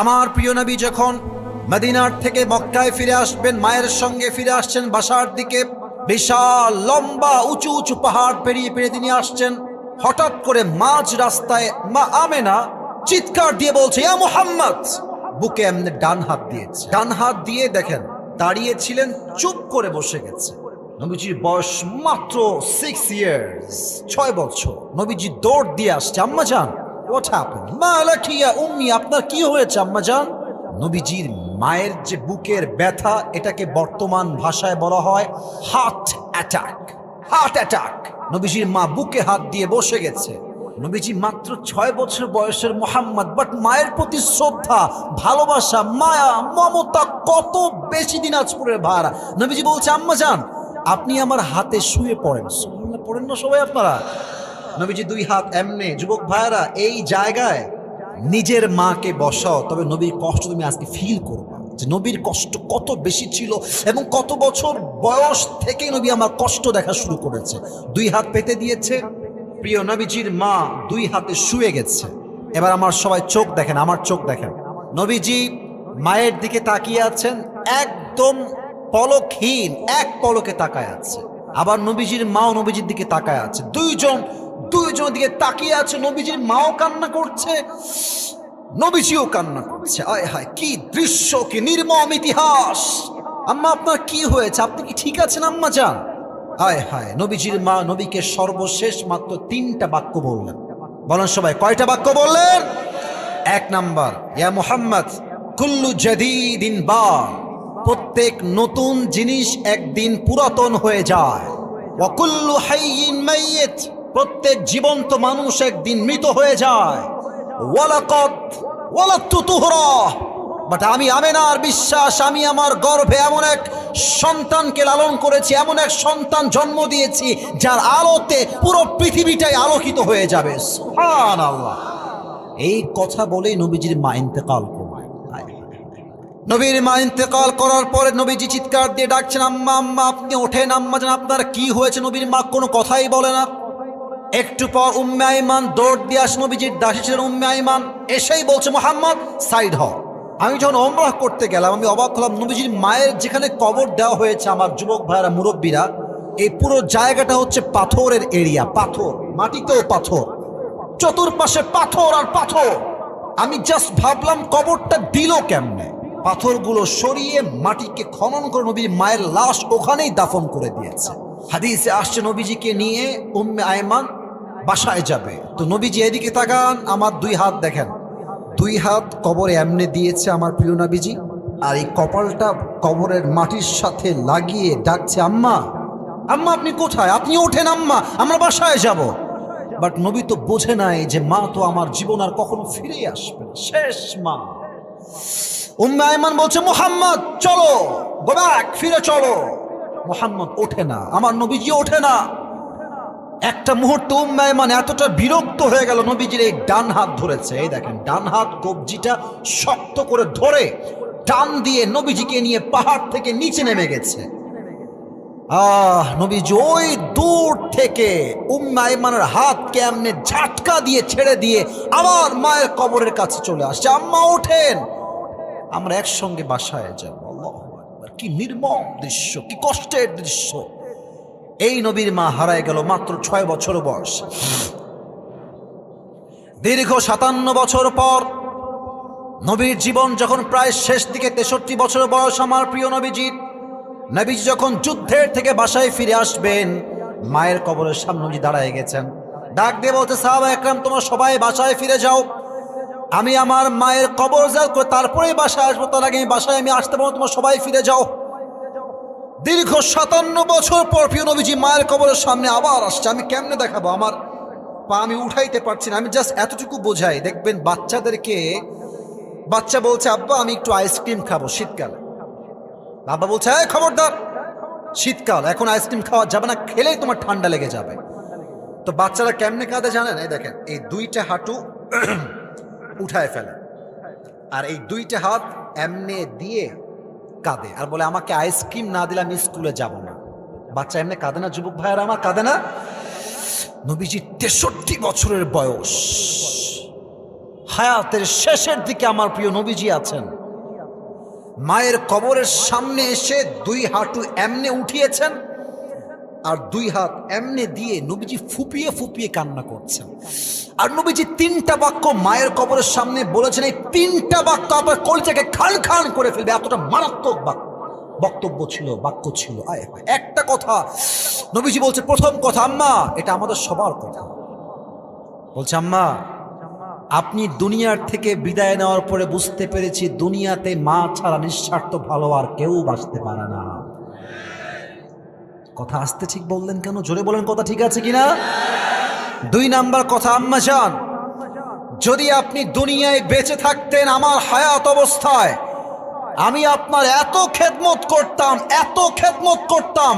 আমার প্রিয় নবী যখন মদিনার থেকে মক্কায় ফিরে আসবেন, মায়ের সঙ্গে ফিরে আসছেন বাসার দিকে, বিশাল লম্বা উঁচু উঁচু পাহাড় পেরিয়ে পেরিয়ে তিনি আসছেন। হঠাৎ করে মাঝ রাস্তায় মা আমেনা চিৎকার দিয়ে বলছে, ইয়া মুহাম্মদ। বুকে এমনি ডান হাত দিয়েছে, ডান হাত দিয়ে দেখেন দাঁড়িয়েছিলেন, চুপ করে বসে গেছে। নবীজির বয়স মাত্র 6 ইয়ার্স, 6 বছর। নবীজি দৌড় দিয়ে আসছে, আম্মা জান হোয়াট হ্যাপেন্ড, মা লাকি ইয়া উম্মি, আপনার কি হয়েছে আম্মা জান? নবীজির মায়ের যে বুকের ব্যথা, এটাকে বর্তমান ভাষায় বলা হয় হার্ট অ্যাটাক। Heart attack. নবীজির মা বুকে হাত দিয়ে বসে গেছে। নবীজি মাত্র 6 বছর বয়সের মোহাম্মদ, বাট মায়ের প্রতি শ্রদ্ধা, ভালোবাসা, মায়া, মমতা কত বেশি দিনাজপুরের ভাড়া। নবীজি বলছে, আম্মা জান আপনি আমার হাতে শুয়ে পড়েন। সুবহানাল্লাহ, পড়েন না সবাই আপনারা? নবীজি 2 হাত এমনে। যুবক ভাইরা, এই জায়গায় নিজের মাকে বসাও, তবে নবীর কষ্ট তুমি আজকে ফিল করবা, যে নবীর কষ্ট কত বেশি ছিল এবং কত বছর বয়স থেকে নবী আমার কষ্ট দেখা শুরু করেছে। 2 হাত পেতে দিয়েছে। প্রিয় নবীজির মা 2 হাতে শুয়ে গেছে। এবার আমার সবাই চোখ দেখেন, আমার চোখ দেখেন। নবীজি মায়ের দিকে তাকিয়ে আছেন, একদম পলকহীন, এক পলকে তাকায় আছে। আবার নবীজির মাও নবীজির দিকে তাকায় আছে। দুইজন দিকে তাকিয়ে আছে। নবীজির মাও কান্না করছে, নবীজিও কান্না করছে। আয় হায়, কি দৃশ্য, কি নির্মম ইতিহাস। আম্মা আপনার কি হয়েছে? আপনি কি ঠিক আছেন আম্মা জান? হায় হায়, নবীজির মা নবীকে সর্বশেষ মাত্র 3টা বাক্য বললেন। বলেন সবাই, কয়টা বাক্য বললেন? 1 নাম্বার, ইয়া মুহাম্মদ কুল্লু জাদীদিন বার, প্রত্যেক নতুন জিনিস একদিন পুরাতন হয়ে যায়। ওয়া কুল্লু হাইয়িন মাইয়িত, প্রত্যেক জীবন্ত মানুষ একদিন মৃত হয়ে যায়। ওয়ালাকাদ ওয়ালাদতু তুহরা, বাট আমি আমেনার বিশ্বাস, আমি আমার গর্ভে এমন এক সন্তানকে লালন করেছি, এমন এক সন্তান জন্ম দিয়েছি যার আলোতে পুরো পৃথিবীটাই আলোকিত হয়ে যাবে। সুবহানাল্লাহ। এই কথা বলেই নবীজির মা ইন্তেকাল করলেন। নবীর মা ইন্তেকাল করার পরে নবীজি চিৎকার দিয়ে ডাকছেন, আম্মা আম্মা আপনি ওঠেন, আম্মা জান আপনার কি হয়েছে? নবীর মা কোনো কথাই বলে না। একটু পর উম্মে আইমান দৌড় দিয়ে আসে, নবীজির দাসী ছিলেন উম্মে আইমান, এসেই বলছে, মুহাম্মদ সাইড হও। আমি যখন ওমরাহ করতে গেলাম, আমি অবাক হলাম, নবীজির মায়ের যেখানে কবর দেওয়া হয়েছে, আমার যুবক ভাইরা, মুরব্বীরা, এই পুরো জায়গাটা হচ্ছে পাথরের এরিয়া, পাথর, মাটিতেও পাথর, চতুর্পাশে পাথর আর পাথর। আমি জাস্ট ভাবলাম কবরটা দিল কেমনে। পাথরগুলো সরিয়ে মাটিকে খনন করে নবীর মায়ের লাশ ওখানেই দাফন করে দিয়েছে। হাদিসে আসছে নবীজিকে নিয়ে উম্মে আইমান বাসায় যাবে, তো নবীজি এদিকে তাকান, আমার 2 হাত দেখেন, 2 হাত কবরে এমনি দিয়েছে আমার প্রিয় নবীজি, আর এই কপালটা কবরের মাটির সাথে লাগিয়ে ডাকছে, আম্মা আম্মা আপনি কোথায়? আপনি ওঠেন আম্মা, আমরা বাসায় যাব। বাট নবী তো বোঝে নাই যে মা তো আমার জীবন আর কখনো ফিরে আসবে না, শেষ মা। উম্মে আইমান বলছে, মুহাম্মদ চলো, গো ব্যাক, ফিরে চলো। মুহাম্মদ ওঠে না, আমার নবীজি ওঠে না। একটা মুহূর্তে উম্মে আইমান এতটা বিরক্ত হয়ে গেল, নবীজির এই ডান হাত ধরেছে, এই দেখেন ডান হাত কবজিটা শক্ত করে ধরে টান দিয়ে নবীজিকে নিয়ে পাহাড় থেকে নিচে নেমে গেছে। নবীজি ওই দূর থেকে উম্মে আইমানের হাত কেমনে ঝাটকা দিয়ে ছেড়ে দিয়ে আবার মায়ের কবরের কাছে চলে আসছে, আম্মা ওঠেন, আমরা একসঙ্গে বাসায় যাব। আল্লাহু আকবার, কি নির্মম দৃশ্য, কি কষ্টের দৃশ্য। এই নবীর মা হারায় গেল মাত্র 6 বছর বয়স। দীর্ঘ 57 বছর পর নবীর জীবন যখন প্রায় শেষ দিকে, 63 বছর বয়স আমার প্রিয় নবীজির, নবীজি যখন যুদ্ধের থেকে বাসায় ফিরে আসবেন, মায়ের কবরের সামনে নবীজি দাঁড়ায় গেছেন। ডাক দিয়ে বলতে, সাহাবা একরাম তোমরা সবাই বাসায় ফিরে যাও, আমি আমার মায়ের কবর জিয়ারত করে তারপরেই বাসায় আসবো, তার আগে বাসায় আমি আসতে পারবো, তোমরা সবাই ফিরে যাও। দীর্ঘ 57 বছর পর প্রিয় নবীজি মায়ের কবরের সামনে আবার আসছে। আমি কেমনে দেখাবো, আমার পা আমি উঠাইতে পারছি না, আমি জাস্ট এতটুকু বোঝাই। দেখবেন বাচ্চাদেরকে, বাচ্চা বলছে, আব্বা আমি একটু আইসক্রিম খাবো শীতকালে, বাবা বলছে, এই খবরদার, শীতকাল, এখন আইসক্রিম খাওয়া যাবে না, খেলেই তোমার ঠান্ডা লেগে যাবে। তো বাচ্চারা কেমনে কাঁদে জানেন? এই দেখেন, এই 2টা হাঁটু উঠায় ফেলে, আর এই 2টা হাত এমনে দিয়ে কাঁদে, আর বলে, আমাকে আইসক্রিম না দিলে আমি স্কুলে যাব না। বাচ্চা এমনি কাঁদে না যুবক ভাইয়েরা আমার, কাঁদে না? নবীজি 63 বছরের বয়স, হায়াতের শেষের দিকে আমার প্রিয় নবীজি আছেন। মায়ের কবরের সামনে এসে দুই হাঁটু এমনে উঠিয়েছেন আর দুই হাত এমনে দিয়ে নবীজি ফুপিয়ে ফুপিয়ে কান্না করছেন। আর নবীজি তিনটা বাক্য মায়ের কবরের সামনে বলেছেন, এই তিনটা বাক্য আপনার কলিজাকে খান খান করে ফেলবে, এতটা মারাত্মক বক্তব্য ছিল, বাক্য ছিল। একটা কথা নবীজি বলছে, প্রথম কথা, আম্মা এটা আমাদের সবার কথা। বলছে, আম্মা আপনি দুনিয়ার থেকে বিদায় নেওয়ার পরে বুঝতে পেরেছি দুনিয়াতে মা ছাড়া নিঃস্বার্থ ভালো আর কেউ বাঁচতে পারে না। কথা আসতে ঠিক বললেন কেন? জোরে বলেন, কথা ঠিক আছে কিনা? দুই নাম্বার কথা, আম্মা জান যদি আপনি দুনিয়ায় বেঁচে থাকতেন আমার হায়াত অবস্থায়, আমি আপনার এত খেদমত করতাম,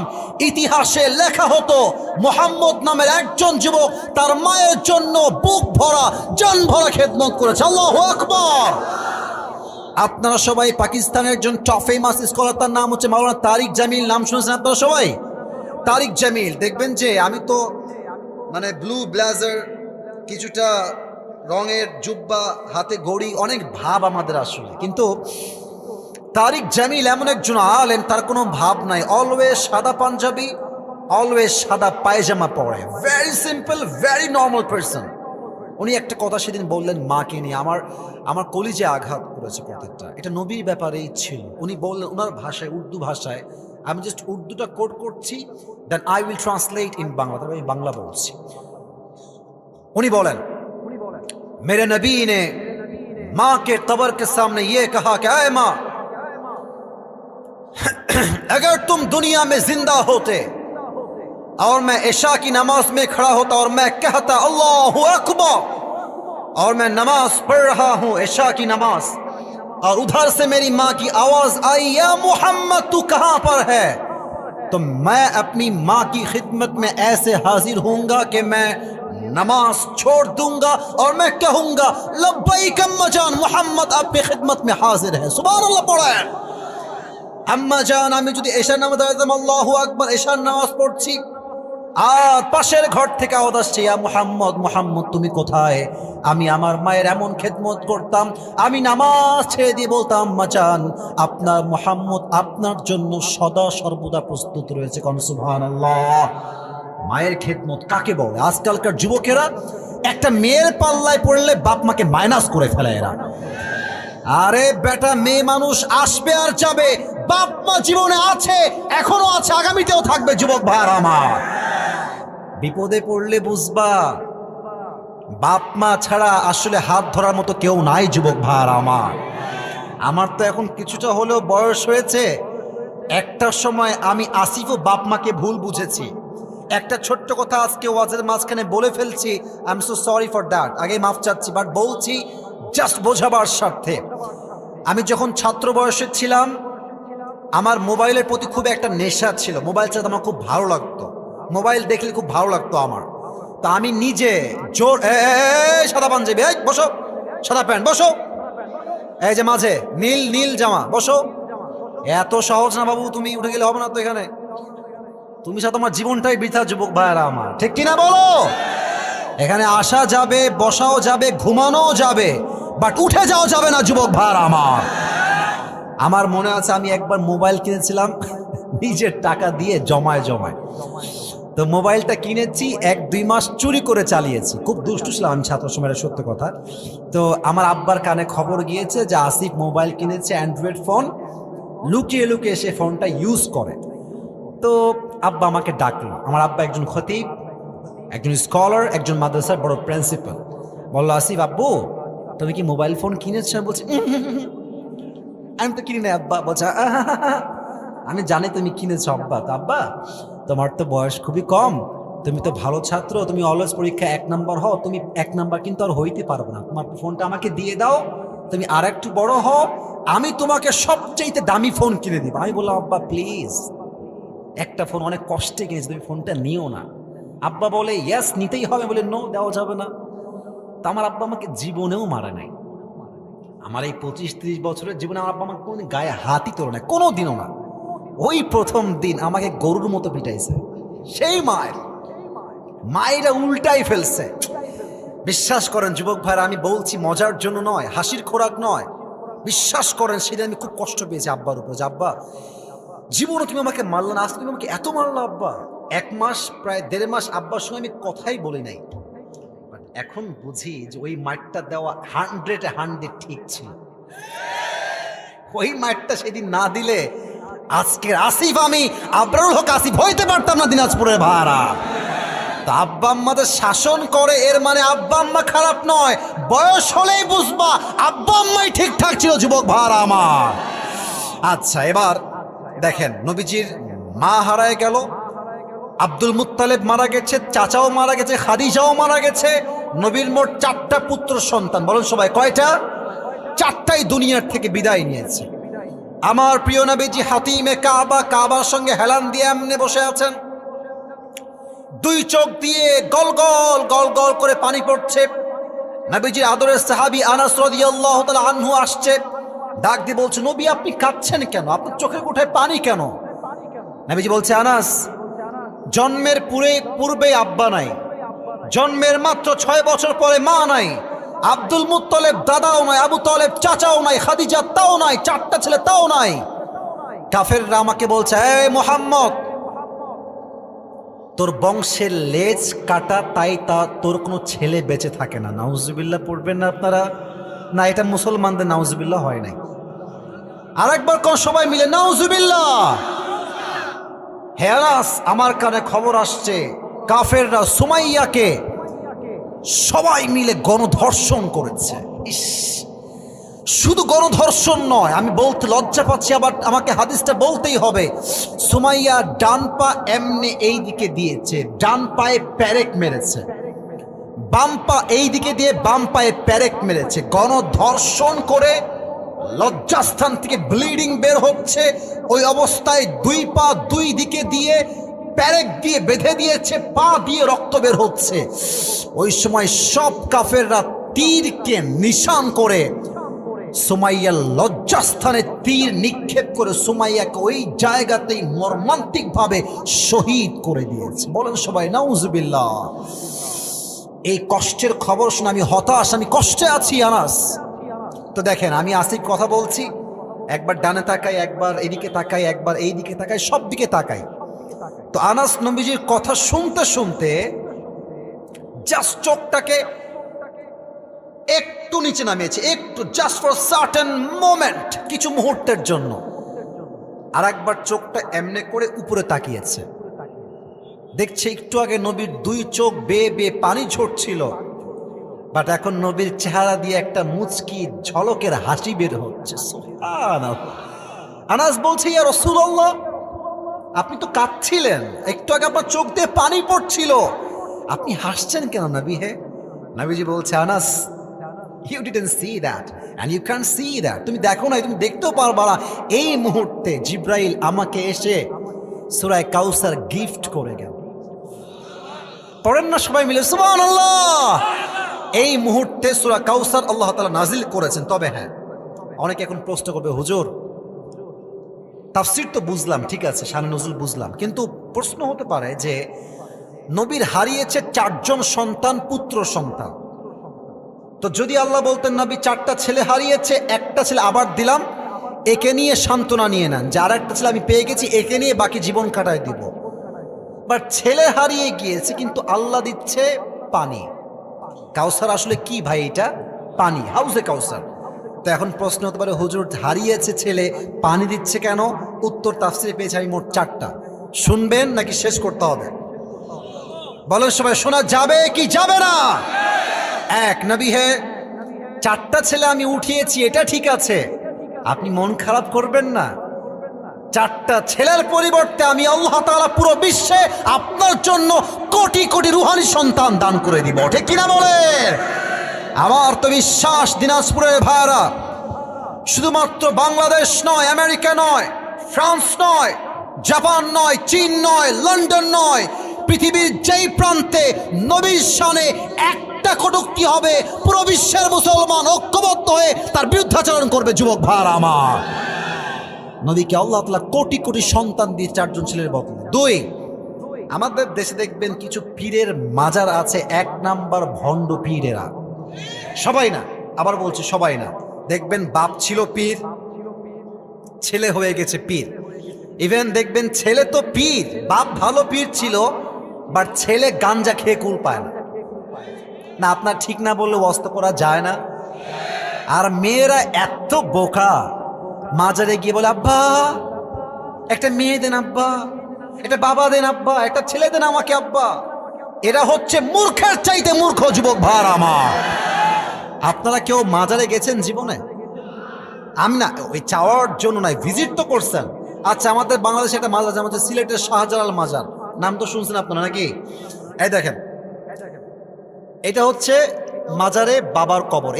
ইতিহাসে লেখা হতো মুহাম্মদ নামের একজন যুবক তার মায়ের জন্য বুক ভরা জান ভরা খেদমত করেছে। আল্লাহু আকবার। আপনারা সবাই পাকিস্তানের একজন টপ ফেমাস স্কলার, তার নাম হচ্ছে মাওলানা তারিক জামিল, নাম শুনেছেন আপনারা সবাই? তারিক জামিল, দেখবেন যে আমি তো মানে ব্লু ব্লেজার, কিছুটা রঙের জুব্বা, হাতে ঘড়ি, অনেক ভাব আমাদের আসলে, কিন্তু তারিক জামিল এমন একজন আলেম, তার কোনো ভাব নাই। অলওয়েজ সাদা পাঞ্জাবি, অলওয়েজ সাদা পায়জামা পরে, very simple, very normal person. উনি একটা কথা সেদিন বললেন মাকে নিয়ে, আমার কলিজে আঘাত করেছে কথাটা। এটা নবীর ব্যাপারেই ছিল। উনি বললেন ওনার ভাষায়, উর্দু ভাষায়, আমি জাস্ট উর্দুটা কোট করছি, then I will translate in Bangla, তবে আমি বাংলা বলছি। উনি বলেন, मेरे नबी ने माँ के कब्र के सामने ये कहा कि ऐ माँ, अगर तुम दुनिया में जिंदा होते और मैं इशा की नमाज में खड़ा होता और मैं कहता अल्लाहु अकबर और मैं नमाज पढ़ रहा हूँ इशा की नमाज, और उधर से मेरी माँ की आवाज आई या मोहम्मद तू कहाँ पर है, तो मैं अपनी माँ की खिदमत में ऐसे हाजिर होऊंगा कि मैं नमाज छोड़ दूंगा और मैं कहूंगा लब्बैक अम्मा जान, मोहम्मद आपकी खिदमत में हाजिर है। सुभान अल्लाह पढ़ा है। আম্মা জান আমি যদি এশার নামাজ দাঁড়াতাম, আল্লাহু আকবার, এশার নামাজ পড়ছি, আর পাশের ঘর থেকে আওয়াজ আসছে ইয়া মুহাম্মদ, মুহাম্মদ তুমি কোথায়? আমি আমার মায়ের এমন খেদমত করতাম, আমি নামাজ ছেড়ে দিয়ে বলতাম আম্মা জান আপনার মুহাম্মদ আপনার জন্য সদা সর্বদা প্রস্তুত রয়েছে। কোন সুবহানাল্লাহ। মায়ের খেদমত কাকে বলে? আজকালকার যুবকেরা একটা মেয়ের পাল্লায় পড়লে বাপ মাকে মাইনাস করে ফেলে এরা। আরে বেটা, মেয়ে মানুষ আসবে আর যাবে, বাপ মা জীবনে আছে, এখনো আছে, আগামীতেও থাকবে। যুবক ভাইরা আমার, বিপদে পড়লে বুঝবা বাপ মা ছাড়া আসলে হাত ধরার মতো কেউ নাই। যুবক ভাইরা আমার তো এখন কিছুটা হলেও বয়স হয়েছে। একটা সময় আমি আসিফও বাপ মাকে ভুল বুঝেছি। একটা ছোট্ট কথা আজকে ওয়াজের মাঝখানে বলে ফেলছি, I am so sorry for that, আগে মাফ চাচ্ছি, বাট বলছি জাস্ট বোঝাবার স্বার্থে। আমি যখন ছাত্র বয়সে ছিলাম আমার মোবাইলের প্রতি খুব একটা নেশা ছিল, মোবাইল চালাতে আমার খুব ভালো লাগতো, মোবাইল দেখলে খুব ভালো লাগতো আমার। তা আমি নিজে জোর, সাদা পাঞ্জাবি, এই বসো, সাদা প্যান্ট বসো, এই যে মাঝে নীল নীল জামা বসো, এত সহজ না বাবু, তুমি উঠে গেলে হবে না তো এখানে, তুমি সাথে তোমার জীবনটাই বৃথা। যুবক ভাইরা আমার, ঠিক কিনা বলো? এখানে আসা যাবে, বসাও যাবে, ঘুমানোও যাবে, বাট উঠে যাওয়া যাবে না। যুবক ভাইরা আমার মনে আছে আমি একবার মোবাইল কিনেছিলাম নিজের টাকা দিয়ে জমায়। তো মোবাইলটা কিনেছি, 1-2 মাস চুরি করে চালিয়েছি। খুব দুষ্টু ছিলাম আমি ছাত্র সময়ের, সত্য কথা। তো আমার আব্বার কানে খবর গিয়েছে যে আসিফ মোবাইল কিনেছে, অ্যান্ড্রয়েড ফোন, লুকিয়ে লুকিয়ে সে ফোনটা ইউজ করে। তো আব্বা আমাকে ডাকলো। আমার আব্বা একজন খতিব, একজন স্কলার, একজন মাদ্রাসার বড় প্রিন্সিপাল। বললো আসিফ আব্বু তুমি কি মোবাইল ফোন কিনেছো? আমি বলছি আমি তো কিনি না আব্বা। বলছে আমি জানি তুমি কিনেছো আব্বা। তো আব্বা তোমার তো বয়স খুবই কম, তুমি তো ভালো ছাত্র, তুমি অলওয়েজ পরীক্ষায় 1 নাম্বার হও, তুমি 1 নাম্বার কিন্তু আর হইতে পারবো না, তোমার ফোনটা আমাকে দিয়ে দাও, তুমি আর একটু বড় হও, আমি তোমাকে সবচেয়ে দামি ফোন কিনে দিব। আমি বললাম আব্বা প্লিজ, একটা ফোন অনেক কষ্টে কিনেছি, তুমি ফোনটা নিও না। আব্বা বলে ইয়েস নিতেই হবে, বলে নো দেওয়া যাবে না। তা আমার আব্বা আমাকে জীবনেও মারে নাই। আমার এই 25-30 বছরের জীবনে আমার আব্বা আমাকে কোনোদিন গায়ে হাতই তোলে না, কোনো দিনও না। ওই প্রথম দিন আমাকে গরুর মতো পিটাইছে। সেই মায়েরা উল্টাই ফেলছে। বিশ্বাস করেন যুবক ভাইরা, আমি বলছি মজার জন্য নয়, হাসির খোরাক নয়, বিশ্বাস করেন সেদিন আমি খুব কষ্ট পেয়েছি আব্বার উপর। যে আব্বা, জীবনে তুমি আমাকে মারলে না, আজ তুমি আমাকে এত মারলো আব্বা। 1 মাস প্রায় 1.5 মাস আব্বার সঙ্গে আমি কথাই বলি নাই। বাট এখন বুঝি যে ওই মারটা দেওয়া 100 ঠিক ছিল। ওই মারটা সেদিন না দিলে আজকের আসিফ আমি আবরারুল হক আসিফ হইতে পারতাম না দিনাজপুরের ভাড়া। তা আব্বা আম্মাদের শাসন করে এর মানে আব্বা আম্মা খারাপ নয়, বয়স হলেই বুঝবা আব্বা আম্মাই ঠিকঠাক ছিল যুবক ভাড়া আমার। আচ্ছা, এবার দেখেন নবীজির মা হারায় গেল, আব্দুল মুত্তালিব মারা গেছে, চাচাও মারা গেছে, খাদিজাও মারা গেছে। নবীর মোট 4টা পুত্র সন্তান। বলেন সবাই কয়টা? 4টাই দুনিয়ার থেকে বিদায় নিয়েছে। আমার প্রিয় নবীজি হাতিমে কাবা, কাবার সঙ্গে হেলান দিয়ে এমনি বসে আছেন, 2 চোখ দিয়ে গল গল গল গল করে পানি পড়ছে। নবীজির আদরের সাহাবী আনাস রাদিয়াল্লাহু তাআলা আনহু আসছে, ডাক দিয়ে বলছে, নবী আপনি কাঁদছেন কেন? আপনার চোখের কোঠায় পানি কেন? নবীজি বলছে, আনাস, জন্মের পূর্বে আব্বা নাই, জন্মের মাত্র 6 বছর পরে মা নাই, আব্দুল মুত্তালিব দাদাও নাই, আবু তালেব চাচাও নাই, খাদিজা তাও নাই, 4টা ছেলে তাও নাই। কাফেররা আমাকে বলছে, এই মুহাম্মদ, তোর বংশের লেজ কাটা, তাই তোর কোনো ছেলে বেঁচে থাকে না। নাউজুবিল্লাহ পড়বেন না আপনারা? না, এটা মুসলমানদের নাউজুবিল্লাহ হয় নাই। আরেকবার কোন সবাই মিলে নাউজুবিল্লাহ। হে আনাস, আমার কানে খবর আসছে কাফেররা সুমাইয়াকে সবাই মিলে গণধর্ষণ করেছে। ইস, শুধু গণধর্ষণ নয়, আমি বলতে লজ্জা পাচ্ছি, আবার আমাকে হাদিসটা বলতেই হবে। সুমাইয়া ডান পা এমনি এই দিকে দিয়েছে, ডান পায়ে প্যারেক মেরেছে, বাম পা এই দিকে দিয়ে বাম পায়ে প্যারেক মেরেছে। গণধর্ষণ করে লজ্জাস্থান থেকে ব্লিডিং বের হচ্ছে, ওই অবস্থায় 2 পা 2 দিকে দিয়ে প্যারেক দিয়ে বেঁধে দিয়েছে, পা দিয়ে রক্ত বের হচ্ছে। ওই সময় সব কাফেররা তীরকে নিশান করে সুমাইয়ার লজ্জাস্থানে তীর নিক্ষেপ করে সুমাইয়াকে ওই জায়গাতেই মর্মান্তিকভাবে শহীদ করে দিয়েছে। বলেন সবাই নাউজুবিল্লাহ। এই কষ্টের খবর শুনে আমি হতাশ, আমি কষ্টে আছি আনাস। তো দেখেন, আমি আসিফ কথা বলছি, একবার ডানে তাকাই, একবার এদিকে তাকাই, একবার এই দিকে তাকাই, সব দিকে তাকাই। তো আনাস নবীজির কথা শুনতে শুনতে জাস্ট চোখটাকে একটু নিচে নামিয়েছে, একটু, জাস্ট ফর সার্টেন মোমেন্ট, কিছু মুহূর্তের জন্য। আর একবার চোখটা এমনে করে উপরে তাকিয়েছে, দেখছে একটু আগে নবীর 2 চোখ বেয়ে বেয়ে পানি ঝরছিল, বাট এখন নবীর চেহারা দিয়ে একটা মুচকি ঝলকের হাসি বের হচ্ছে। সুবহানাল্লাহ। আনাস বলছে, ইয়া রাসূলুল্লাহ, আপনি তো কাঁদছিলেন, একটু আগে আপনার চোখ দিয়ে পানি পড়ছিল, আপনি হাসছেন কেন নবী? হে, নবীজি বলছে, Anas, you didn't see that and you can't see that, তুমি দেখো না, তুমি দেখতেও পারবা না। এই মুহূর্তে জিব্রাইল আমাকে এসে সূরা কাউসার গিফট করে গেল। পড়েন না সবাই মিলে সুবহানাল্লাহ। এই মুহূর্তে সূরা কাউসার আল্লাহ তাআলা নাজিল করেছেন। তবে হ্যাঁ, অনেকে এখন প্রশ্ন করবে, হুজুর তাফসীর তো বুঝলাম, ঠিক আছে, শানে নজুল বুঝলাম, কিন্তু প্রশ্ন হতে পারে যে নবীর হারিয়েছে 4 জন সন্তান, পুত্র সন্তান। তো যদি আল্লাহ বলতেন নবী 4টা ছেলে হারিয়েছে, একটা ছেলে আবার দিলাম, একে নিয়ে সান্ত্বনা নিয়ে নেন, যে আর একটা ছেলে আমি পেয়ে গেছি, একে নিয়ে বাকি জীবন কাটায় দিব। বাট ছেলে হারিয়ে গিয়েছে, কিন্তু আল্লাহ দিচ্ছে পানি। কাউসার আসলে কি ভাই? এটা পানি, হাউজে কাউসার। তো এখন প্রশ্ন হতে পারে, হুজুর হারিয়েছে ছেলে, পানি দিচ্ছে কেন? উত্তর তাফসীরে পেয়েছি আমি মোট 4টা। শুনবেন নাকি শেষ করতে হবে? বলেন সবাই, শোনা যাবে কি যাবে না? 1, নবী হে, 4টা ছেলে আমি উঠিয়েছি, এটা ঠিক আছে, আপনি মন খারাপ করবেন না। 4টা ছেলের পরিবর্তে আমি আল্লাহ তাআলা পুরো বিশ্বে আপনার জন্য কোটি কোটি রুহানি সন্তান দান করে দিব। ঠিক কিনা বলে? আমার তো বিশ্বাস দিনাজপুরের ভাইরা, শুধুমাত্র বাংলাদেশ নয়, আমেরিকা নয়, ফ্রান্স নয়, জাপান নয়, চীন নয়, লন্ডন নয়, পৃথিবীর যেই প্রান্তে নবীর শানে একটা কটূক্তি হবে, পুরো বিশ্বের মুসলমান ঐক্যবদ্ধ হয়ে তার বিরুদ্ধাচরণ করবে। যুবক ভাইরা আমার, নবীকে আল্লাহ তাআলা কোটি কোটি সন্তান দিয়ে 4 জন ছেলের বদলে। 2, আমাদের দেশে দেখবেন কিছু পীরের মাজার আছে, 1 নাম্বার ভণ্ড পীরেরা। সবাই না, আবার বলছি সবাই না। দেখবেন বাপ ছিল পীর, ছেলে হয়ে গেছে পীর। ইভেন দেখবেন ছেলে তো পীর, বাপ ভালো পীর ছিল, বাট ছেলে গাঞ্জা খেয়ে কুল পায় না। না, আপনার ঠিক না বললে ওয়াস্ত করা যায় না। আর মেয়েরা এত বোকা, মাজারে গিয়ে বলে আব্বা একটা মেয়ে দেন, আব্বা একটা বাবা দেন, আব্বা একটা ছেলে দেন আমাকে আব্বা। এরা হচ্ছে মূর্খের চাইতে মূর্খ যুবক ভার আমার। আপনারা কেউ মাজারে গেছেন জীবনে? আমি না, ওই চাওয়ার জন্য নয়, ভিজিট তো করছেন। আচ্ছা, আমাদের বাংলাদেশে একটা মাজার আছে, আমাদের সিলেটের শাহজালাল মাজার, নাম তো শুনছেন আপনারা নাকি? এই দেখেন, এটা হচ্ছে মাজারে বাবার কবর,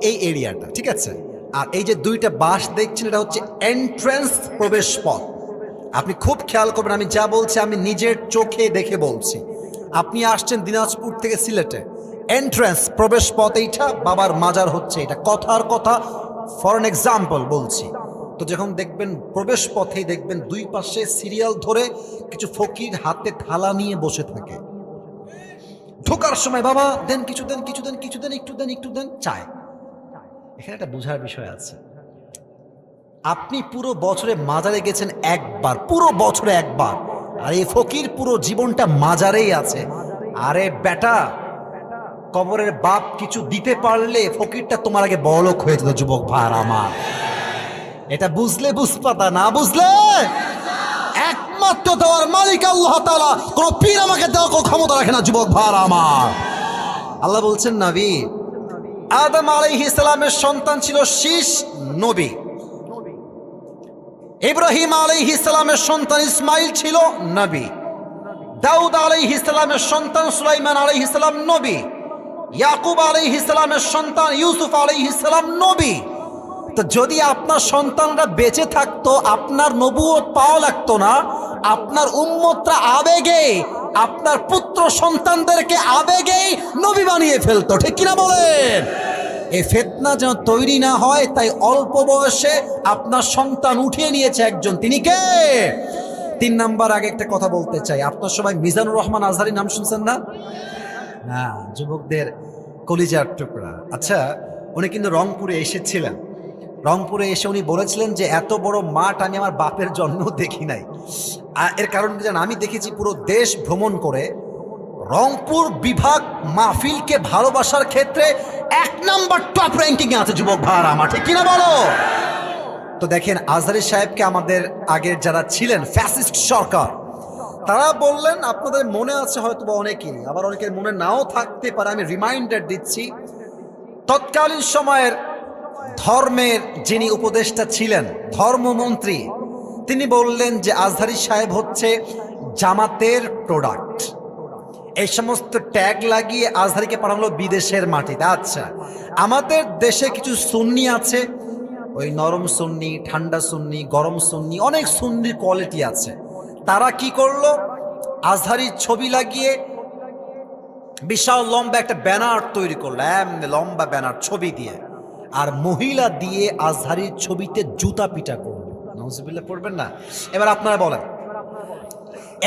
এই এরিয়াটা, ঠিক আছে? আর এই যে 2টা বাঁশ দেখছেন, এটা হচ্ছে এন্ট্রান্স, প্রবেশ পথ। আপনি খুব খেয়াল করবেন, আমি যা বলছি আমি নিজের চোখে দেখে বলছি। আপনি আসছেন দিনাজপুর থেকে সিলেটে, এন্ট্রান্স প্রবেশ পথ এইটা, বাবার মাজার হচ্ছে এটা। কথার কথা, ফর এন এক্সাম্পল বলছি। তো যখন দেখবেন প্রবেশ পথেই দেখবেন 2 পাশে সিরিয়াল ধরে কিছু ফকির হাতে থালা নিয়ে বসে থাকে। ঢোকার সময় বাবা দেন, কিছু দেন, কিছু দেন, কিছু দেন, একটু দেন, একটু দেন, চায়। এখানে একটা বোঝার বিষয় আছে। আপনি পুরো বছরে মাজারে গেছেন একবার, পুরো বছরে একবার, আর এই ফকির পুরো জীবনটা মাজারেই আছে। আরে বেটা, কবরের বাপ কিছু দিতে পারলে ফকিরটা তোমার আগে বড়লোক হয়ে যেত যুবক ভার আমার। এটা বুঝলে বুঝপাতা, না বুঝলে একমাত্র দেওয়ার মালিক আল্লাহ তাআলা। কোন পীর আমাকে দেওয়ার কোনো ক্ষমতা রাখে না যুবক ভার আমার। আল্লাহ বলছেন নবী আদম আলাইহিস সালামের সন্তান ছিল শীষ নবী, ইব্রাহিম আলাইহিস সালামের সন্তান ইসমাইল ছিল নবী, দাউদ আলাইহিস সালামের সন্তান সুলাইমান আলাইহিস সালাম নবী, ইয়াকুব আলাইহিস সালামের সন্তান ইউসুফ আলাইহিস সালাম নবী। তো যদি আপনার সন্তানরা বেঁচে থাকতো, আপনার নবুয়ত পাওয়া লাগতো না। আপনার উম্মতরা আবেগে আপনার পুত্র সন্তানদেরকে আবেগেই নবী বানিয়ে ফেলতো, ঠিক কিনা বলেন? এই ফিতনা যেন তৈরি না হয়, তাই অল্প বয়সে আপনার সন্তান উঠিয়ে নিয়েছে একজন, তিনি কে? 3 নাম্বার আগে একটা কথা বলতে চাই। আপনার সবাই মিজানুর রহমান আজহারী নাম শুনছেন না? হ্যাঁ, যুবকদের কলিজার টুকরা। আচ্ছা, উনি কিন্তু রংপুরে এসেছিলেন। রংপুরে এসে উনি বলেছিলেন যে এত বড় মাঠ আমি আমার বাপের জন্ম দেখি নাই। এর কারণ কি জানেন? আমি দেখেছি পুরো দেশ ভ্রমণ করে রংপুর বিভাগ মাহফিলকে ভালোবাসার ক্ষেত্রে 1 নাম্বার টপ র্যাঙ্কিংয়ে আছে যুবক ভাড়া আমার, ঠিক কিনা বলো? তো দেখেন, আজহারী সাহেবকে আমাদের আগের যারা ছিলেন ফ্যাসিস্ট সরকার, তারা বললেন, আপনাদের মনে আছে হয়তো বা অনেকেই, আবার অনেকের মনে নাও থাকতে পারে, আমি রিমাইন্ডার দিচ্ছি। তৎকালীন সময়ের ধর্মের যিনি উপদেষ্টা ছিলেন, ধর্মমন্ত্রী, তিনি বললেন যে আজহারী সাহেব হচ্ছে জামাতের প্রোডাক্ট। এই সমস্ত ট্যাগ লাগিয়ে আজহারীকে পাঠালো বিদেশের মাটিতে। আচ্ছা, আমাদের দেশে কিছু সুন্নি আছে, ওই নরম সুন্নি, ঠান্ডা সুন্নি, গরম সুন্নি, অনেক সুন্নির কোয়ালিটি আছে। তারা কি করলো? আজহারীর ছবি লাগিয়ে বিশাল লম্বা একটা ব্যানার তৈরি করলো, লম্বা ব্যানার ছবি দিয়ে, আর মহিলা দিয়ে আজহারীর ছবিতে জুতা পিটা করলো। নাউজুবিল্লাহ পড়বেন না? এবার আপনারা বলেন,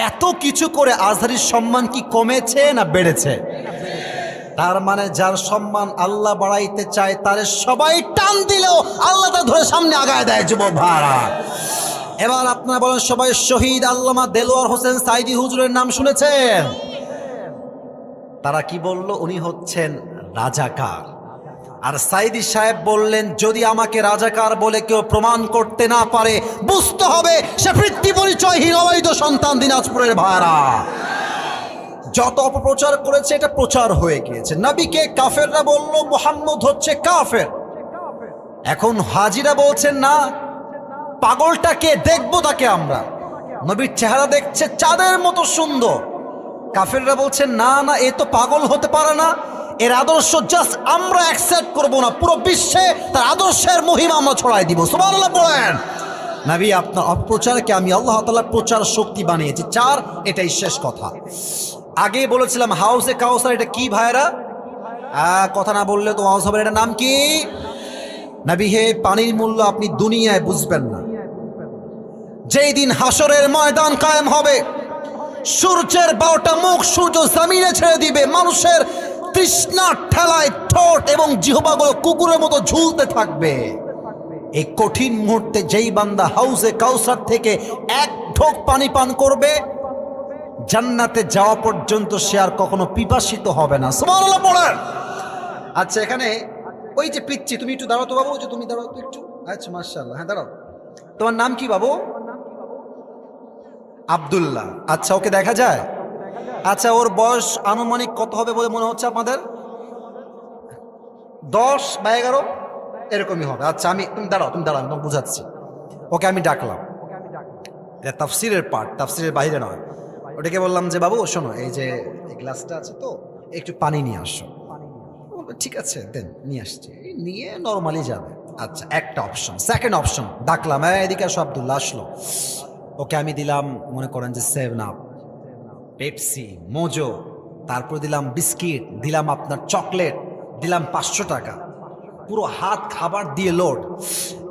এত কিছু করে আজহারীর সম্মান কি কমেছে না বেড়েছে? তার মানে যার সম্মান আল্লাহ বাড়াইতে চায়, তার সবাই টান দিলেও আল্লাহ তা ধরে সামনে আগায় দেয় যুবক ভাড়া। এবার আপনারা বলেন, সবাই শহীদ আল্লামা দেলোয়ার হোসেন সাইদি হুজুরের নাম শুনেছেন? তারা কি বলল? উনি হচ্ছেন রাজাকার। আর সাইদি সাহেব বললেন, যদি আমাকে রাজাকার বলে কেউ প্রমাণ করতে না পারে, বুঝতে হবে সে বৃত্তি পরিচয়হীন অবৈধ সন্তান দিনাজপুরের ভাড়া। যত অপপ্রচার করেছে এটা প্রচার হয়ে গিয়েছে। নবীকে কাফেররা বলল মুহাম্মদ হচ্ছে কাফের। এখন হাজিরা বলছেন না, পাগলটাকে দেখবো তাকে আমরা। নবীর চেহারা দেখছে চাঁদের মতো সুন্দর। কাফেররা বলছেন না না, এ তো পাগল হতে পারে না, এর আদর্শ জাস্ট আমরা অ্যাকসেপ্ট করবো না, পুরো বিশ্বে তার আদর্শের মহিমা আমরা ছড়াই দিব। সুবহানাল্লাহ বলেন। নবী, আপনার অপপ্রচারকে আমি আল্লাহ তাআলার প্রচার শক্তি বানিয়েছি। 4, এটাই শেষ কথা। আগে বলেছিলাম হাউসে কাউসার, এটা কি ভাইরা? কথা না বললে তো হাউস হবে। এটার নাম কি? নবী হে, পানির মূল্য আপনি দুনিয়ায় বুঝবেন না। যেই দিন হাসরের ময়দান কায়েম হবে, সূর্যের 12টা মুখ সূর্য জমিনে ছেড়ে দিবে, মানুষের তৃষ্ণার ঠেলায় ঠোঁট এবং জিহ্বাগুলো কুকুরের মতো ঝুলতে থাকবে। এই কঠিন মুহূর্তে যেই বান্দা হাউজে কাউসার থেকে এক ঢোক পানি পান করবে, জান্নাতে যাওয়া পর্যন্ত সে আর কখনো পিপাসিত হবে না। সুবহানাল্লাহ পড়েন। আচ্ছা, এখানে ওই যে পিচ্ছি, তুমি একটু দাঁড়াও তো বাবু, যে তুমি দাঁড়াও তো একটু। আচ্ছা মাশাআল্লাহ, হ্যাঁ দাঁড়াও। তোমার নাম কি বাবু? আব্দুল্লাহ। আচ্ছা, ওকে দেখা যায়? আচ্ছা, ওর বয়স আনুমানিক কত হবে বলে মনে হচ্ছে আপনাদের? 10 বা 11 এরকমই হবে। আচ্ছা, তুমি দাঁড়াও, আমি তোমাকে বুঝাচ্ছি। ওকে আমি ডাকলাম, এটা তাফসিরের পার্ট, তাফসিরের বাইরে নয়। ওটাকে বললাম যে বাবু শোনো, এই যে এই গ্লাসটা আছে তো, একটু পানি নিয়ে আসো। ঠিক আছে দেন, নিয়ে আসছি। নিয়ে নর্মালি যাবে। আচ্ছা, একটা অপশন। সেকেন্ড অপশন, ডাকলাম, এদিকে আসো আব্দুল্লাহ। আসলো। ওকে আমি দিলাম, মনে করেন যে 7 আপ, পেপসি, মোজো, তারপর দিলাম বিস্কিট, দিলাম আপনার চকলেট, দিলাম 500 টাকা, পুরো হাত খাবার দিয়ে লোড।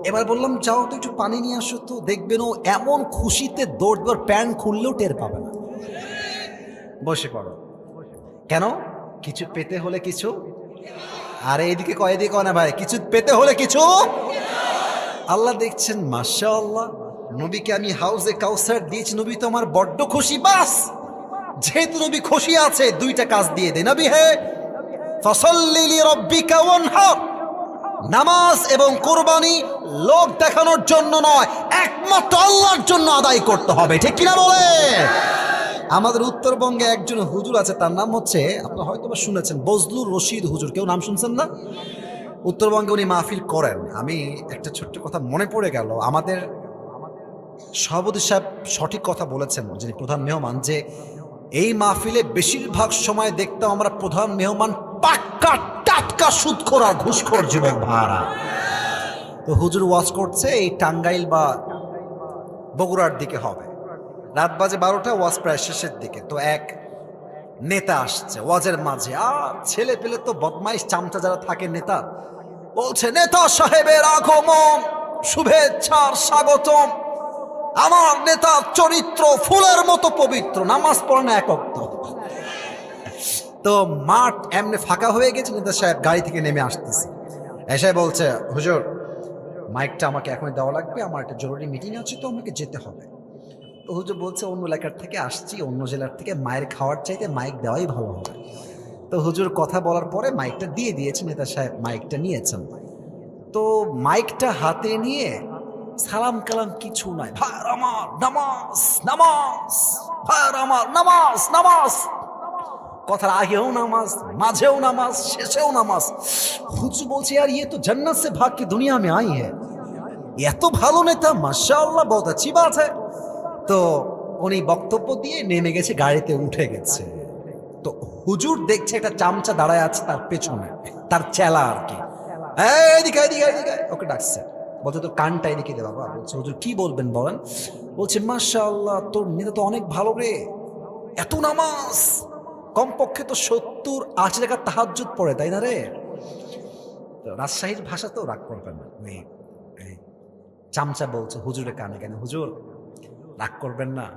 এবার বললাম যাও তো একটু পানি নিয়ে আসো তো। দেখবেন ও এমন খুশিতে দৌড় দেওয়ার, প্যান্ট খুললেও টের পাবে না। বসে পড়ো। কেন? কিছু পেতে হলে কিছু, আরে এদিকে কয় না ভাই, কিছু পেতে হলে কিছু। আল্লাহ দেখছেন মাশাআল্লাহ, নবীকে আমি হাউজে কাউসার দিয়েছি, নবী তো আমার বড্ড খুশি। বাস, যেহেতু নবী খুশি আছে, 2টা কাজ দিয়ে দে। নবী হে ফাসাল্লি লিরাব্বিকা ওয়ানহার, নামাজ এবং কুরবানি লোক দেখানোর জন্য নয়, একমাত্র আল্লাহর জন্য আদায় করতে হবে। ঠিক কিনা বলে? আমাদের উত্তরবঙ্গে একজন হুজুর আছে, তার নাম হচ্ছে, আপনারা হয়তো বা শুনেছেন, বজলুর রশিদ হুজুর। কেউ নাম শুনছেন না? উত্তরবঙ্গে উনি মাহফিল করেন। আমি একটা ছোট্ট কথা মনে পড়ে গেল, আমাদের সভাপতি সাহেব সঠিক কথা বলেছেন, যিনি প্রধান মেহমান, যে এই মাহফিলে বেশিরভাগ সময় দেখতাম আমরা প্রধান মেহমান পাক্কা টাটকা সুদখোর আর ঘুষখোর যুবক ভাড়া। তো হুজুর ওয়াজ করছে এই টাঙ্গাইল বা বগুড়ার দিকে হবে, রাত বাজে 12টা, ওয়াজ প্রায় শেষের দিকে। তো এক নেতা আসছে ওয়াজের মাঝে, আর ছেলে পেলে তো বদমাইশ চামচা যারা থাকে, নেতা বলছে, নেতা সাহেবের আগমন, শুভেচ্ছার স্বাগতম। আমার নেতার চরিত্র ফুলের মতো পবিত্র, নামাজ পড়ে না এক ওয়াক্ত। তো মাঠ এমনি ফাঁকা হয়ে গেছে, নেতা সাহেব গাড়ি থেকে নেমে আসতেছে, এসে বলছে, হুজুর মাইকটা আমাকে এখন দেওয়া লাগবে, আমার একটা জরুরি মিটিং আছে, তো আমাকে যেতে হবে। তো হুজুর বলছে, অন্য এলাকার থেকে আসছি, অন্য জেলার থেকে, মায়ের খাওয়ার চাইতে মাইক দেওয়াই ভালো হবে। তো হুজুর কথা বলার পরে মাইকটা দিয়ে দিয়েছেন, নেতা সাহেব মাইকটা নিয়েছেন। তো মাইকটা হাতে নিয়ে সালাম কালাম কিছু নাই, ভাইয়ার আমার নামাজ নামাজ, ভাইয়ার আমার নামাজ নামাজ, কথার আগেও নামাজ, মাঝেও নামাজ, শেষেও নামাজ। হুজুর বলছে, यार ये तो जन्नत से भाग के दुनिया में आई है। এত ভালো নেতা, মাশাআল্লাহ, বহুত अच्छी बात है। তো উনি বক্তব্য দিয়ে নেমে গেছে, গাড়িতে উঠে গেছে। তো হুজুর দেখছে একটা চামচা দাঁড়ায় আছে তার পেছনে, তার চেলা আর কি। এদিকে এদিকে এদিকে, ওকে ডাকছে, বলছে তোর কানটা এদিকে দে বাবা। বলছে, হুজুর কি বলবেন বলেন। বলছে, মাশাআল্লাহ, তোর নেতা তো অনেক ভালো রে, এত নামাজ, কমপক্ষে তো 70-80 টাকা তাহাজ্জুদ পড়ে, তাই না রে? রাজশাহীর ভাষা তো, রাগ করবেন না। চামচা বলছে হুজুরের কানে, কেন হুজুর রাগ করবেন না,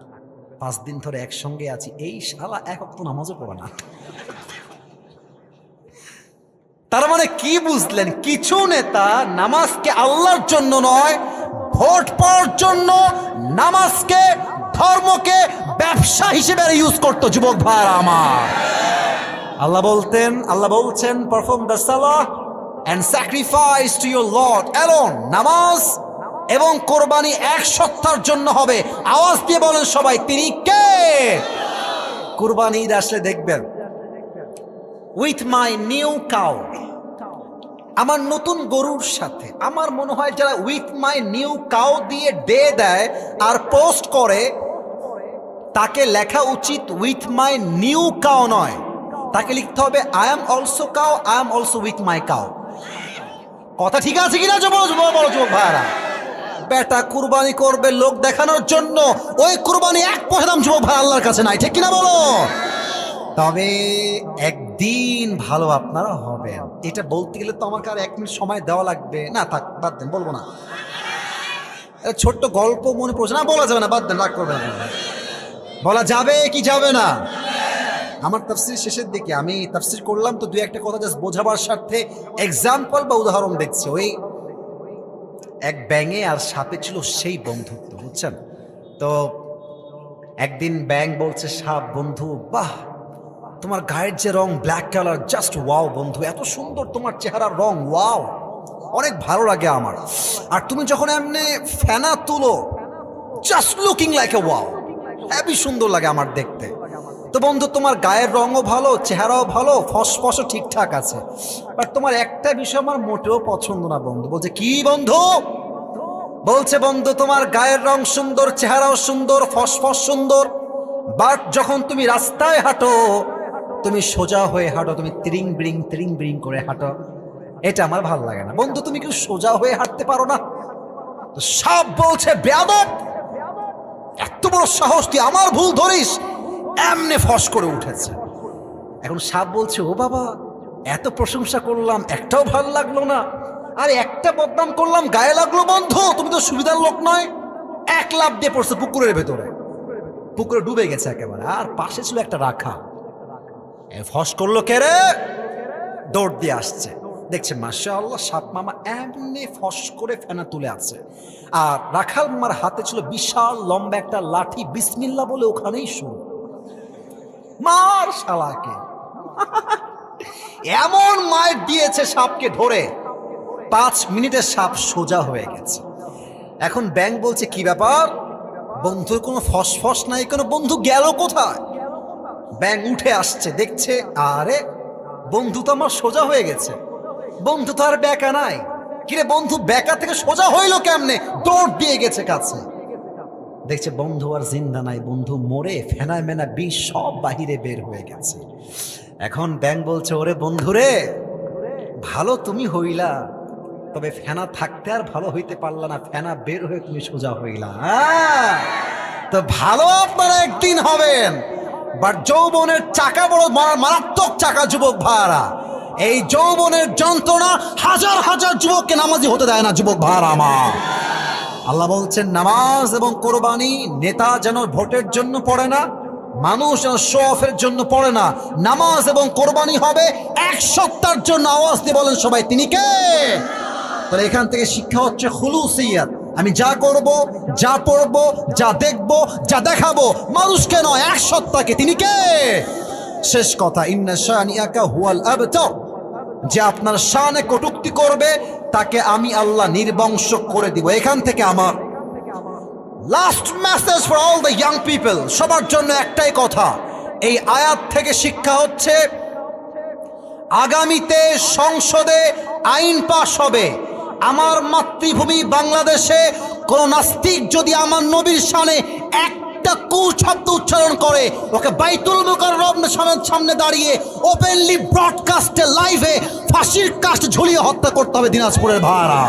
5 দিন ধরে একসঙ্গে আছি, এই শালা এক ওয়াক্ত নামাজও পড়ে না। তার মানে কি বুঝলেন? কিছু নেতা নামাজকে আল্লাহর জন্য নয়, ভোট পাওয়ার জন্য নামাজকে, ধর্মকে ব্যবসা হিসেবে ইউজ করতো। যুবক ভাইরা আমার, আল্লাহ বলছেন, perform the salah and sacrifice to your lord alone. নামাজ এবং কোরবানি এক সত্তার জন্য হবে। আওয়াজ দিয়ে বলেন সবাই, তিনি কে? কুরবানি ঈদ আসলে দেখবেন, উইথ মাই নিউ কাউ, আমার নতুন গরুর সাথে। আমার মনে হয় যারা উইথ মাই নিউ কাউ দিয়ে ডে দেয় আর পোস্ট করে, তাকে লেখা উচিত উইথ মাই নিউ কাউ নয়, তাকে লিখতে হবে I am also cow, I am also with my cow. কথা ঠিক আছে কিনা যুবক ভাইরা? বেটা কুরবানি করবে লোক দেখানোর জন্য, ওই কুরবানি 1 পয়সা দাম যুবক ভাই আল্লাহর কাছে নাই। ঠিক কিনা বলো? তবে একদিন ভালো আপনারা হবেন। এটা বলতে গেলে তো আমাকে আর 1 মিনিট সময় দেওয়া লাগবে না। থাক, বাদ দেন, বলবো না। ছোট্ট গল্প মনে পড়ছে না, বলা যাবে না, বাদ দেন, রাগ করবেন না। বলা যাবে কি যাবে না? আমার তাফসীর শেষের দিকে, আমি তাফসীর করলাম তো দুই একটা কথা জাস্ট বোঝাবার স্বার্থে এক্সাম্পল বা উদাহরণ দেখছি। ওই এক ব্যাঙে আর সাপে ছিল সেই বন্ধুত্ব, বুঝছেন তো। একদিন ব্যাঙ বলছে সাপ, বন্ধু বাহ, তোমার গায়ের যে রং ব্ল্যাক কালার, জাস্ট ওয়াও বন্ধু, এত সুন্দর তোমার চেহারার রং, ওয়াও, অনেক ভালো লাগে আমার। আর তুমি যখন এমনি ফেনা তুলো, just looking like a wow, heavy সুন্দর লাগে আমার দেখতে। তো বন্ধু, তোমার গায়ের রঙও ভালো, চেহারাও ভালো, ফসফসও ঠিকঠাক আছে, বাট তোমার একটা বিষয় আমার মোটেও পছন্দ না বন্ধু। বলছে কি বন্ধু? বলছে বন্ধু, তোমার গায়ের রং সুন্দর, চেহারাও সুন্দর, ফসফস সুন্দর, বাট যখন তুমি রাস্তায় হাঁটো, তুমি সোজা হয়ে হাঁটো, তুমি তিরিং বিরিং করে হাঁটো, এটা আমার ভালো লাগে না বন্ধু। তুমি কি সোজা হয়ে হাঁটতে পারো না? তো সাপ বলছে বেয়াদব, এত বড় সাহস, তুই আমার ভুল ধরিস? এমনি ফস করে উঠেছে। এখন সাপ বলছে, ও বাবা, এত প্রশংসা করলাম, একটাও ভালো লাগলো না, আর একটা বদনাম করলাম গায়ে লাগলো বন্ধু, তুমি তো সুবিধার লোক নয়। এক লাফ দিয়ে পড়ছে পুকুরের ভেতরে, পুকুরে ডুবে গেছে একেবারে। আর পাশে ছিল একটা রাখা, ফস করলো কে রে? দৌড় দিয়ে আসছে, দেখছে মাশাআল্লাহ সাপ মামা এমনি ফস করে ফেনা তুলে আছে, আর রাখাল মামার হাতে ছিল বিশাল লম্বা একটা লাঠি, বিসমিল্লাহ বলে ওখানেই শুরু, মার শালাকে। এমন মার দিয়েছে সাপকে ধরে, 5 মিনিটে সাপ সোজা হয়ে গেছে। এখন ব্যাঙ বলছে কি ব্যাপার বন্ধুর, কোনো ফসফস নাই কোনো, বন্ধু গেল কোথায়? ব্যাঙ উঠে আসছে, দেখছে আরে বন্ধু তো আমার সোজা হয়ে গেছে, বন্ধু তো আর বেকা নাই। কিরে বন্ধু, বেকা থেকে সোজা হইলো কেমনে? দৌড় দিয়ে গেছে কাছে, দেখছে বন্ধু আর জিন্দা নাই, বন্ধু মরে ফেনা মেনা বিষ সব বাহিরে বের হয়ে গেছে। এখন ব্যাঙ বলছে, ওরে বন্ধুরে, ভালো তুমি হইলা, তবে ফেনা থাকতে আর ভালো হইতে পারলা না, ফেনা বের হয়ে তুমি সোজা হইলা। তো ভালো আপনারা একদিন হবেন, বাট যৌবনের চাকা বড় মারাত্মক চাকা যুবক ভাইরা, এই যৌবনের যন্ত্রণা হাজার হাজার যুবককে নামাজি হতে দেয় না যুবক ভাইরা আমার। আল্লাহ বলছেন নামাজ এবং কোরবানি নেতা যেন ভোটের জন্য পড়ে না, মানুষ যেন শো অফের জন্য পড়ে না, নামাজ এবং কোরবানি হবে এক সত্তার জন্য। আওয়াজ দিয়ে বলেন সবাই, তিনি কে? তাহলে এখান থেকে শিক্ষা হচ্ছে খুলুসিয়াত, আমি যা করব, যা পড়ব, যা দেখব, যা দেখাবো মানুষকে নয়, এক সত্তাকে। তিনি কে? শেষ কথা, ইন্না শানিআকা হুয়াল আবতার, যে আপনার শানে কটূক্তি করবে তাকে আমি আল্লাহ নির্বংশ করে দিব। এখান থেকে আমার last message for all the young people, সবার জন্য একটাই কথা, এই আয়াত থেকে শিক্ষা হচ্ছে আগামীতে সংসদে আইন পাশ হবে, আমার মাতৃভূমি বাংলাদেশে কোন নাস্তিক যদি আমার নবীর শানে একটা কুশব্দ উচ্চারণ করে, ওকে বাইতুল মুকাররমের সামনে দাঁড়িয়ে ওপেনলি ব্রডকাস্টে লাইভে ফাঁসির কাস্ট ঝুলিয়ে হত্যা করতে হবে দিনাজপুরের ভাড়া।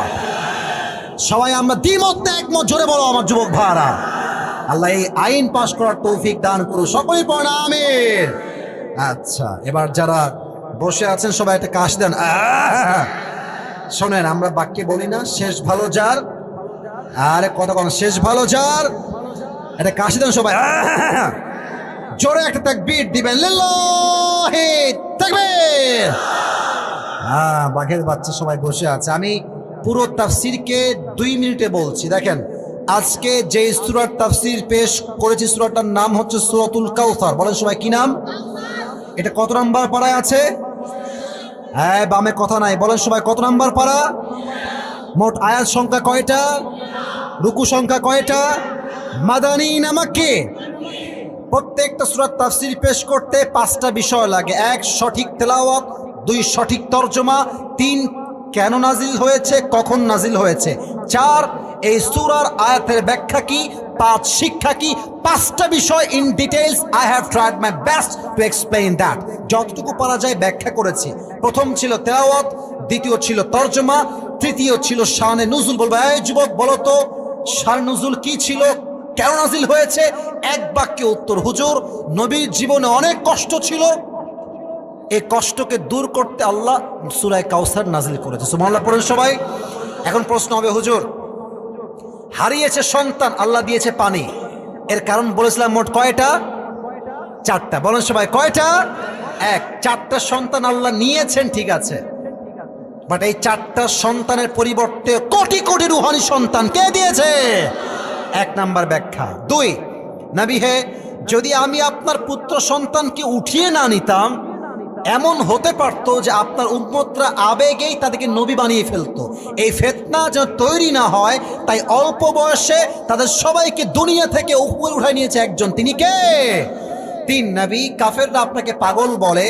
সবাই আমরা দ্বিমত একমত, জোরে বলো আমার যুবক ভাড়া। আল্লাহ এই আইন পাশ করার তৌফিক দান করুন, সকলেই পড়েন আমিন। আচ্ছা, এবার যারা বসে আছেন সবাই একটা কাশ দেন। শোনেন, আমরা বাক্যে বলি না শেষ ভালো যার, আরে কথা বলেন, শেষ ভালো যার, একটা কাশি দেন সবাই, জোরে একটা তাকবীর দিবেন, লিল্লাহি তাকবীর। বাঘের বাচ্চা সবাই বসে আছে। আমি পুরো তাফসিরকে 2 মিনিটে বলছি। দেখেন, আজকে যে সূরার তাফসির পেশ করেছি, সূরাটার নাম হচ্ছে সূরাতুল কাউসার। বলেন সবাই কি নাম? এটা কত নাম্বার পারায় আছে? হ্যাঁ, বামে কথা নাই, বলেন সবাই কত নাম্বার পারা? মোট আয়াত সংখ্যা কয়টা? রুকু সংখ্যা কয়টা? মাদানী না মাক্কি? প্রত্যেকটা সূরার তাফসির পেশ করতে 5টা বিষয় লাগে। 1 সঠিক তেলাওয়াত, 2 সঠিক তরজমা, 3 কেন নাজিল হয়েছে, কখন নাজিল হয়েছে, 4 এই সূরার আয়াতের ব্যাখ্যা কি, 5 শিক্ষা কি। 5টা বিষয় in details I have tried my best to explain that. যতটুকু পারা যায় ব্যাখ্যা করেছি। প্রথম ছিল তেলাওয়াত, দ্বিতীয় ছিল তরজমা, তৃতীয় ছিল শানে নুজুল। বলবো এই যুবক বলো তো শানে নুজুল কি ছিল, কেন নাজিল হয়েছে? এক বাক্যে উত্তর, হুজুর নবীর জীবনে অনেক কষ্ট ছিল, এই কষ্টকে দূর করতে আল্লাহ সূরা কাউসার নাজিল করেছে। সুবহানাল্লাহ পড়েন সবাই। এখন প্রশ্ন হবে, হুজুর হারিয়েছে সন্তান, আল্লাহ দিয়েছে পানি, এর কারণ বলেছিলাম মোট কয়টা? চারটা। বলেন সবাই কয়টা? এক। চারটা সন্তান আল্লাহ নিয়েছেন, ঠিক আছে, বাট এই চারটা সন্তানের পরিবর্তে কোটি কোটি রুহানি সন্তান কে দিয়েছে? এক নাম্বার ব্যাখ্যা। দুই, নবী হে, যদি আমি আপনার পুত্র সন্তানকে উঠিয়ে না নিতাম, এমন হতে পারতো যে আপনার উম্মতরা আবেগেই তাদেরকে নবী বানিয়ে ফেলতো। এই ফিতনা যেন তৈরি না হয়, তাই অল্প বয়সে তাদের সবাইকে দুনিয়া থেকে উপরে উঠাই নিয়েছে একজন, তিনি কে? তিন, নবী, কাফেররা আপনাকে পাগল বলে,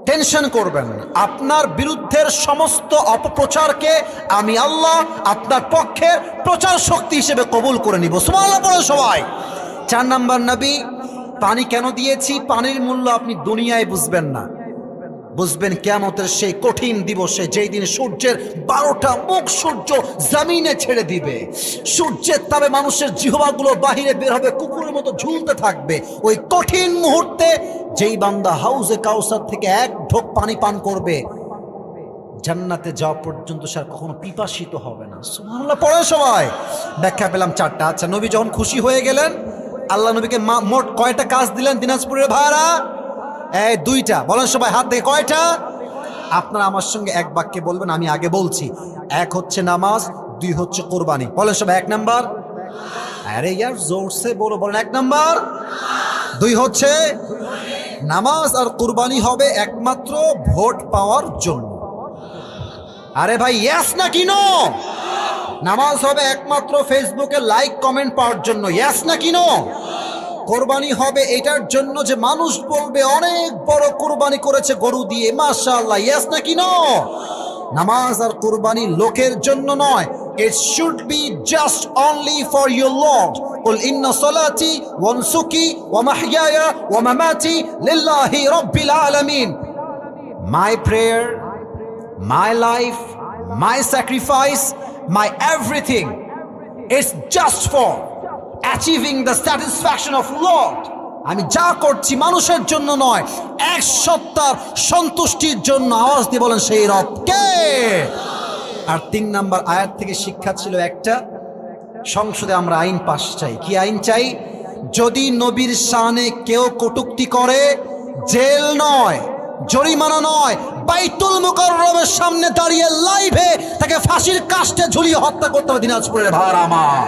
টেনশন করবেন না, আপনার বিরুদ্ধের সমস্ত অপপ্রচারকে আমি আল্লাহ আপনার পক্ষের প্রচার শক্তি হিসেবে কবুল করে নিব। সুবহানাল্লাহ পড়ে সবাই। চার নাম্বার, নবী, পানি কেন দিয়েছি? পানির মূল্য আপনি দুনিয়ায় বুঝবেন না, বুঝবেন কিয়ামতের সেই কঠিন দিবসে, যেই দিন সূর্যের 12টা মুখ সূর্য জমিনে ছেড়ে দিবে, সূর্যের তাপে মানুষের জিহ্বাগুলো বাহিরে বের হবে, কুকুরের মতো ঝুলতে থাকবে। ওই কঠিন মুহূর্তে যেই বান্দা হাউজে কাউসার থেকে এক ঢোক পানি পান করবে, জান্নাতে যাওয়া পর্যন্ত সে আর কখনো পিপাসিত হবে না। সুবহানাল্লাহ পড়ে সবাই। ব্যাখ্যা পেলাম চারটা। আচ্ছা, নবী যখন খুশি হয়ে গেলেন, আল্লাহ নবীকে মোট কয়টা কাজ দিলেন দিনাজপুরের ভাইরা? এই দুইটা। বলেন সবাই হাত থেকে কয়টা? আপনারা আমার সঙ্গে এক বাক্যে বলবেন, আমি আগে বলছি। এক হচ্ছে নামাজ, দুই হচ্ছে কোরবানি। বলেন সবাই এক নাম্বার। আরে ইয়ার জোরসে বলো, বলেন এক নাম্বার। দুই হচ্ছে নামাজ, আর কোরবানি হবে একমাত্র ভোট পাওয়ার জন্য। আরে ভাই, ইয়েস নাকি নো? নামাজ হবে একমাত্র ফেসবুকে লাইক কমেন্ট পাওয়ার জন্য, ইয়েস নাকি নো? কোরবানি হবে এটার জন্য যে মানুষ বলবে অনেক বড় কোরবানি করেছে গরু দিয়ে, মাশাআল্লাহ, ইয়েস নাকি নো? নামাজ আর কোরবানি লোকের জন্য নয়, it should be just only for your Lord. قل إن صلاتي ونسكي ومحياي ومماتي لله رب العالمين. My prayer, my life, my sacrifice, my everything is just for achieving the satisfaction of Lord. আমি যা করছি মানুষের জন্য নয়, এক সত্তার সন্তুষ্টির জন্য। আওয়াজ দিয়ে বলেন সেই রব কে? আর তিন নাম্বার আয়াত থেকে শিক্ষা ছিল একটা, সংসদে আমরা আইন পাস চাই। কি আইন চাই? যদি নবীর শানে কেউ কটূক্তি করে, জেল নয়, জরিমানা নয়, বাইতুল মুকাররমের সামনে দাঁড়িয়ে লাইভে তাকে ফাঁসির কাস্টে ঝুলিয়ে হত্যা করতে হবে দিনাজপুরের ভাড়া আমার।